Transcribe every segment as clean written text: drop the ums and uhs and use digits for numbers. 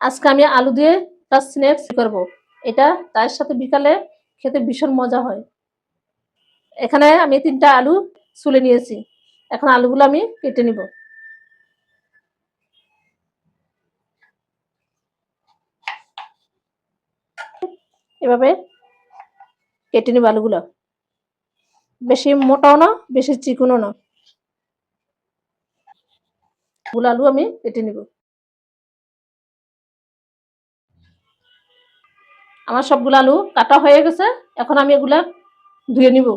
আজকে আমি আলু দিয়ে একটা স্ন্যাক্স করব। এটা চায়ের সাথে বিকালে খেতে ভীষণ মজা হয়। এখানে আমি ৩টা আলু ছুলে নিয়েছি। এখন আলুগুলো আমি কেটে নিব। এভাবে কেটে নিব আলুগুলো। বেশি মোটাও না, বেশি চিকনও না। গুলো আলু আমি কেটে নিব। আমার সবগুলো আলু কাটা হয়ে গেছে। এখন আমি এগুলা ধুয়ে নিব।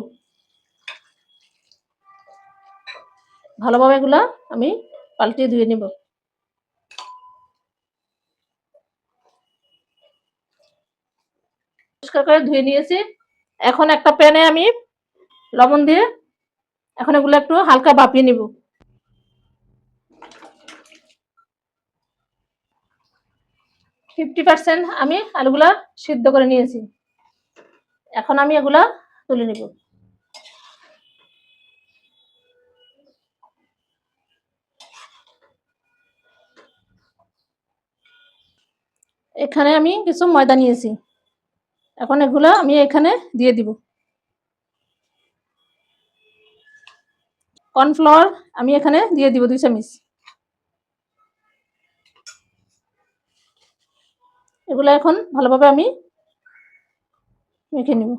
ভালোভাবে এগুলা আমি পাল্টিয়ে ধুয়ে নিব। পরিষ্কার করে ধুয়ে নিয়েছি। এখন একটা প্যানে আমি লবণ দিয়ে এখন এগুলো একটু হালকা ভাপিয়ে নিব। %50 আমি আলুগুলা সিদ্ধ করে নিয়েছি। এখন আমি এগুলা তুলে নিব। এখানে আমি কিছু ময়দা নিয়েছি। এখন এগুলা আমি এখানে দিয়ে দিব। কর্নফ্লাওয়ার আমি এখানে দিয়ে দিব 2 চামচ। এগুলা এখন ভালোভাবে আমি মেখে নিব।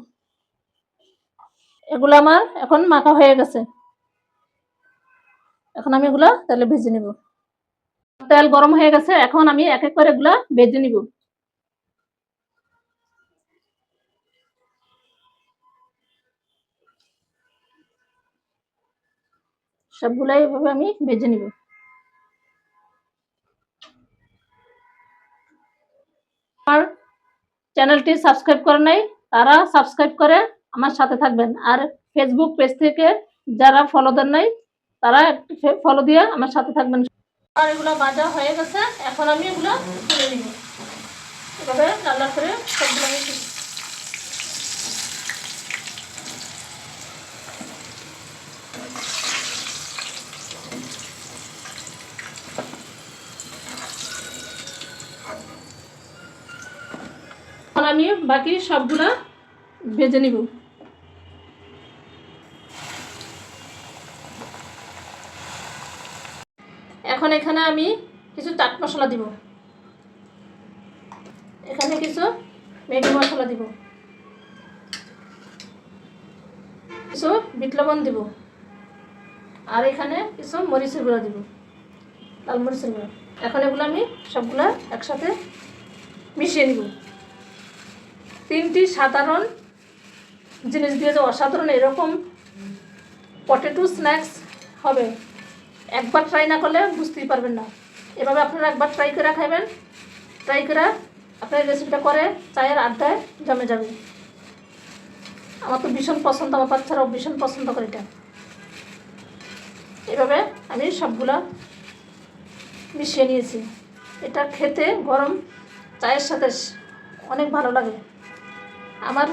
এগুলো আমার এখন মাখা হয়ে গেছে। এখন আমি এগুলা তেলে ভেজে নিব। তেল গরম হয়ে গেছে। এখন আমি এক এক করে এগুলা ভেজে নিব। সবগুলাই এভাবে আমি ভেজে নিব। আমার চ্যানেলটি সাবস্ক্রাইব করে নাই, তারা সাবস্ক্রাইব করে আমার সাথে থাকবেন। আর ফেসবুক পেজ থেকে যারা ফলো দেন নাই, তারা একটু ফলো দিয়ে আমার সাথে থাকবেন। আর এগুলো ভাজা হয়ে গেছে। এখন আমি এগুলো তুলে নিব। এভাবে রান্না করে সবগুলো আমি আমি বাকি সবগুলা ভেজে নিব। এখন এখানে আমি কিছু চাট মশলা দিব। এখানে কিছু ম্যাগি মশলা দিব, কিছু বিট লবণ দিব, আর এখানে কিছু মরিচের গুঁড়া দিব, লাল মরিচের গুঁড়া। এখন এগুলো আমি সবগুলা একসাথে মিশিয়ে নিব। 3টি সাধারণ জিনিস দিয়ে যে অসাধারণ এরকম পটেটো স্ন্যাক্স হবে, একবার ট্রাই না করলে বুঝতেই পারবেন না। এভাবে আপনারা একবার ট্রাই করে খাবেন। ট্রাই করে আপনার রেসিপিটা করে চায়ের আড্ডায় জমে যাবে। আমার তো ভীষণ পছন্দ, আমার বাচ্চারাও ভীষণ পছন্দ করে এটা। এভাবে আমি সবগুলা মিশিয়ে নিয়েছি। এটা খেতে গরম চায়ের সাথে অনেক ভালো লাগে। আমার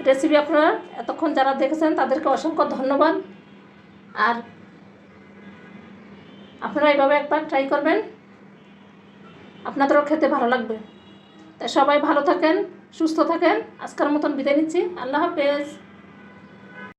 রেসিপি আপনারা এতক্ষণ যারা দেখেছেন তাদেরকে অসংখ্য ধন্যবাদ। আর আপনারা এইভাবে একবার ট্রাই করবেন, আপনাদেরও খেতে ভালো লাগবে। তাই সবাই ভালো থাকেন, সুস্থ থাকেন। আজকের মতন বিদায় নিচ্ছি। আল্লাহ হাফেজ।